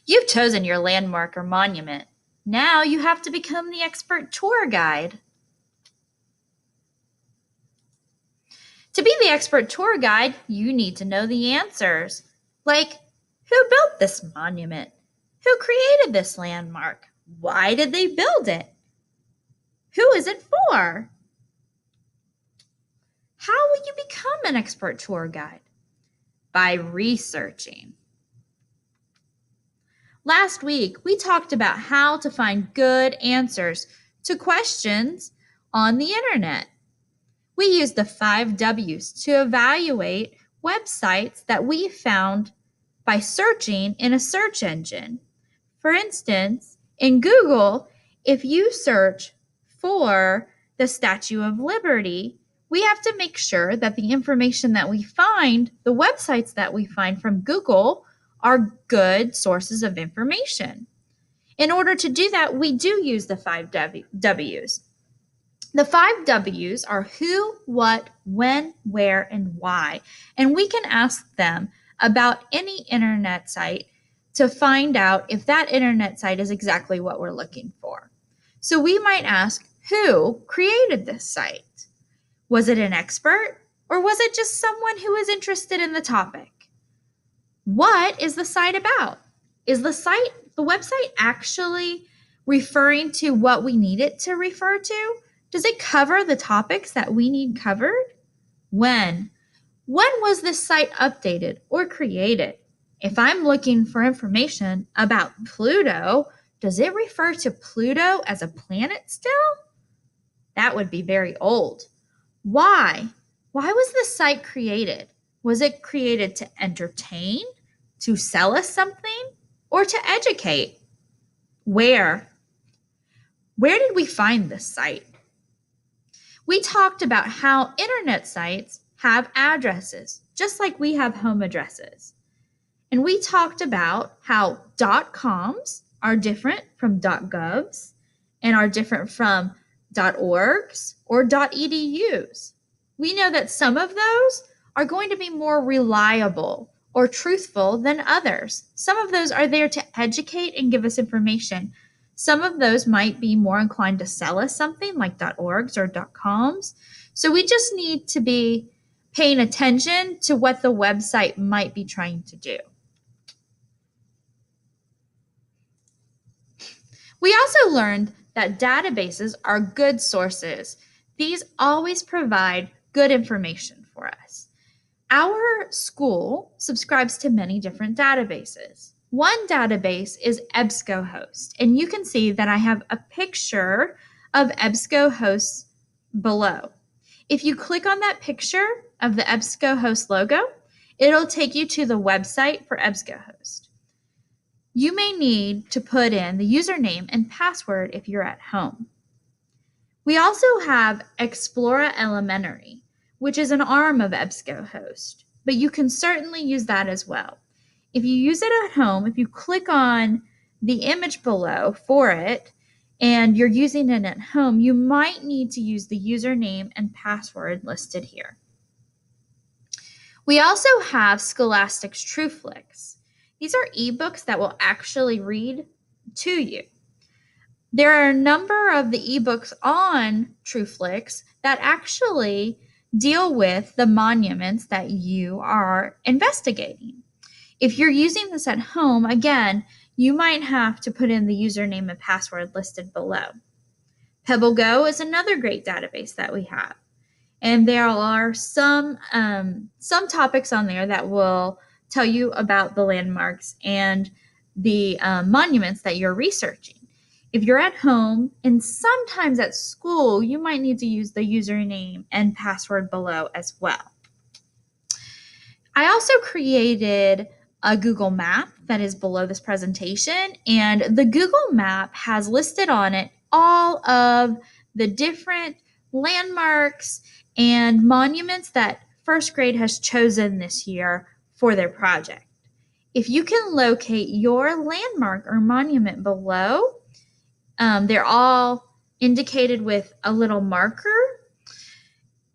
You've chosen your landmark or monument. Now you have to become the expert tour guide. To be the expert tour guide, you need to know the answers. Like, who built this monument? Who created this landmark? Why did they build it? Who is it for? How will you become an expert tour guide? By researching. Last week, we talked about how to find good answers to questions on the internet. We used the 5 W's to evaluate websites that we found by searching in a search engine. For instance, in Google, if you search for the Statue of Liberty, we have to make sure that the information that we find, the websites that we find from Google, are good sources of information. In order to do that, we do use the 5 W's. The 5 W's are who, what, when, where, and why. And we can ask them about any internet site to find out if that internet site is exactly what we're looking for. So we might ask, who created this site? Was it an expert, or was it just someone who was interested in the topic? What is the site about? Is the website actually referring to what we need it to refer to? Does it cover the topics that we need covered? When? When was this site updated or created? If I'm looking for information about Pluto, does it refer to Pluto as a planet still? That would be very old. Why? Why was this site created? Was it created to entertain, to sell us something, or to educate? Where? Where did we find this site? We talked about how internet sites have addresses, just like we have home addresses. And we talked about how .coms are different from .govs and are different from .orgs or .edus. We know that some of those are going to be more reliable or truthful than others. Some of those are there to educate and give us information. Some of those might be more inclined to sell us something like .orgs or .coms. So we just need to be paying attention to what the website might be trying to do. We also learned that databases are good sources. These always provide good information for us. Our school subscribes to many different databases. One database is EBSCOhost, and you can see that I have a picture of EBSCOhost below. If you click on that picture of the EBSCOhost logo, it'll take you to the website for EBSCOhost. You may need to put in the username and password if you're at home. We also have Explora Elementary, which is an arm of EBSCOhost, but you can certainly use that as well. If you use it at home, if you click on the image below for it and you're using it at home, you might need to use the username and password listed here. We also have Scholastic's TrueFlix. These are ebooks that will actually read to you. There are a number of the ebooks on TrueFlix that actually deal with the monuments that you are investigating. If you're using this at home, again, you might have to put in the username and password listed below. PebbleGo is another great database that we have. And there are some topics on there that will tell you about the landmarks and the monuments that you're researching. If you're at home and sometimes at school, you might need to use the username and password below as well. I also created a Google map that is below this presentation, and the Google map has listed on it all of the different landmarks and monuments that first grade has chosen this year for their project. If you can locate your landmark or monument below, they're all indicated with a little marker,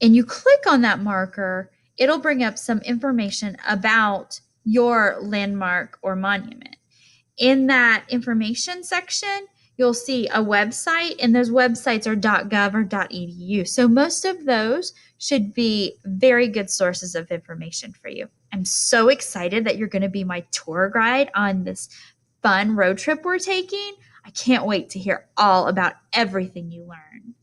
and you click on that marker, it'll bring up some information about your landmark or monument. In that information section, you'll see a website, and those websites are .gov or .edu. So most of those should be very good sources of information for you. I'm so excited that you're going to be my tour guide on this fun road trip we're taking. I can't wait to hear all about everything you learn.